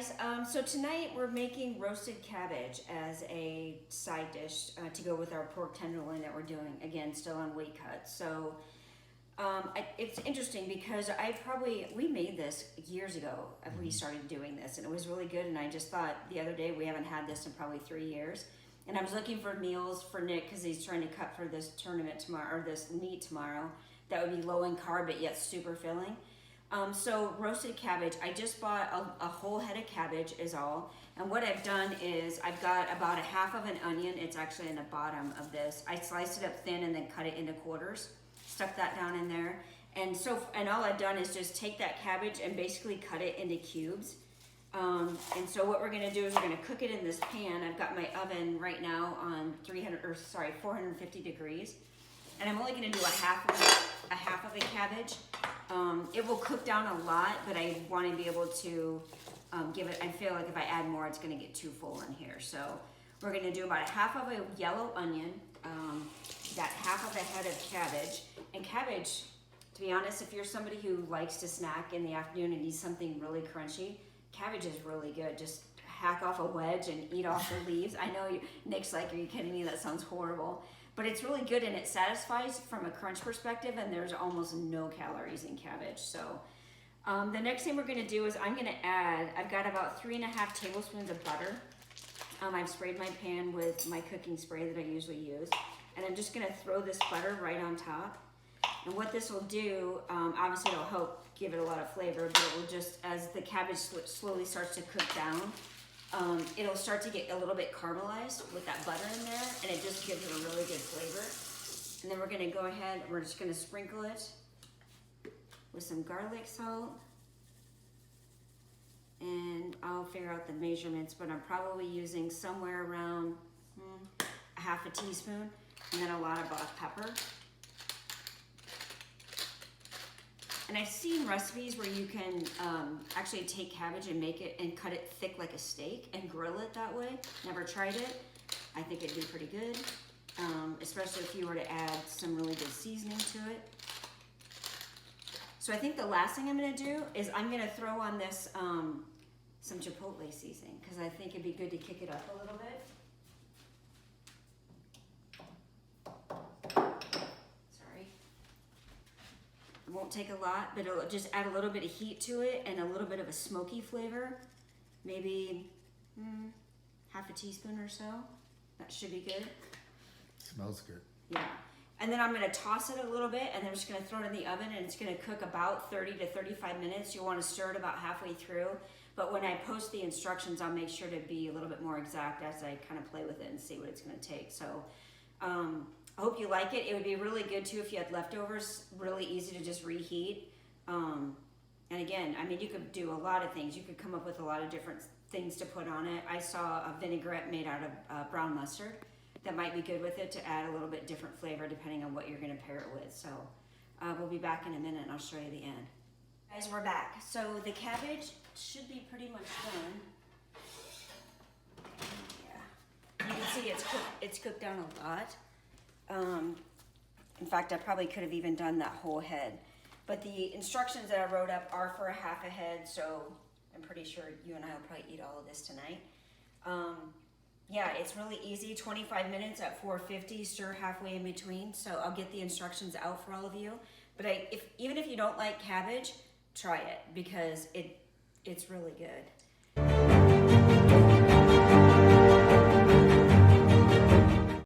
guys. So tonight we're making roasted cabbage as a side dish to go with our pork tenderloin that we're doing. Again, still on weight cut. So it's interesting because we made this years ago. We started doing this and it was really good. And I just thought the other day, we haven't had this in probably 3 years. And I was looking for meals for Nick because he's trying to cut for this tournament tomorrow, or this meet tomorrow, that would be low in carb but yet super filling. So roasted cabbage, I just bought a whole head of cabbage is all. And what I've done is I've got about a half of an onion. It's actually in the bottom of this. I sliced it up thin and then cut it into quarters. Stuck that down in there. And all I've done is just take that cabbage and basically cut it into cubes. And so what we're gonna do is we're gonna cook it in this pan. I've got my oven right now on 450 degrees. And I'm only gonna do a half of the cabbage. It will cook down a lot, but I want to be able to give it, I feel like if I add more, it's going to get too full in here. So we're going to do about a half of a yellow onion, that half of a head of cabbage. And cabbage, to be honest, if you're somebody who likes to snack in the afternoon and needs something really crunchy, cabbage is really good. Just hack off a wedge and eat off the leaves. I know Nick's like, are you kidding me? That sounds horrible. But it's really good and it satisfies from a crunch perspective, and there's almost no calories in cabbage. So the next thing we're gonna do is I've got about 3.5 tablespoons of butter. I've sprayed my pan with my cooking spray that I usually use. And I'm just gonna throw this butter right on top. And what this will do, obviously it'll help give it a lot of flavor, but it will just, as the cabbage slowly starts to cook down, it'll start to get a little bit caramelized with that butter in there, and it just gives it a really good flavor. And then we're gonna go ahead, we're just gonna sprinkle it with some garlic salt. And I'll figure out the measurements, but I'm probably using somewhere around a half a teaspoon, and then a lot of black pepper. And I've seen recipes where you can actually take cabbage and make it and cut it thick like a steak and grill it that way. Never tried it. I think it'd be pretty good, especially if you were to add some really good seasoning to it. So I think the last thing I'm gonna do is I'm gonna throw on this some chipotle seasoning because I think it'd be good to kick it up a little bit. Won't take a lot, but it'll just add a little bit of heat to it and a little bit of a smoky flavor. Maybe half a teaspoon or so. That should be good. Smells good. Yeah. And then I'm gonna toss it a little bit and then I'm just gonna throw it in the oven, and it's gonna cook about 30 to 35 minutes. You'll wanna stir it about halfway through. But when I post the instructions, I'll make sure to be a little bit more exact as I kind of play with it and see what it's gonna take. So, I hope you like it. It would be really good too if you had leftovers, really easy to just reheat. And again, I mean, you could do a lot of things. You could come up with a lot of different things to put on it. I saw a vinaigrette made out of brown mustard that might be good with it to add a little bit different flavor depending on what you're gonna pair it with. So we'll be back in a minute and I'll show you the end. Guys, we're back. So the cabbage should be pretty much done. Yeah, you can see it's cooked down a lot. In fact, I probably could have even done that whole head, but the instructions that I wrote up are for a half a head, so I'm pretty sure you and I will probably eat all of this tonight. Yeah, it's really easy, 25 minutes at 450, stir halfway in between, so I'll get the instructions out for all of you. But even if you don't like cabbage, try it because it's really good.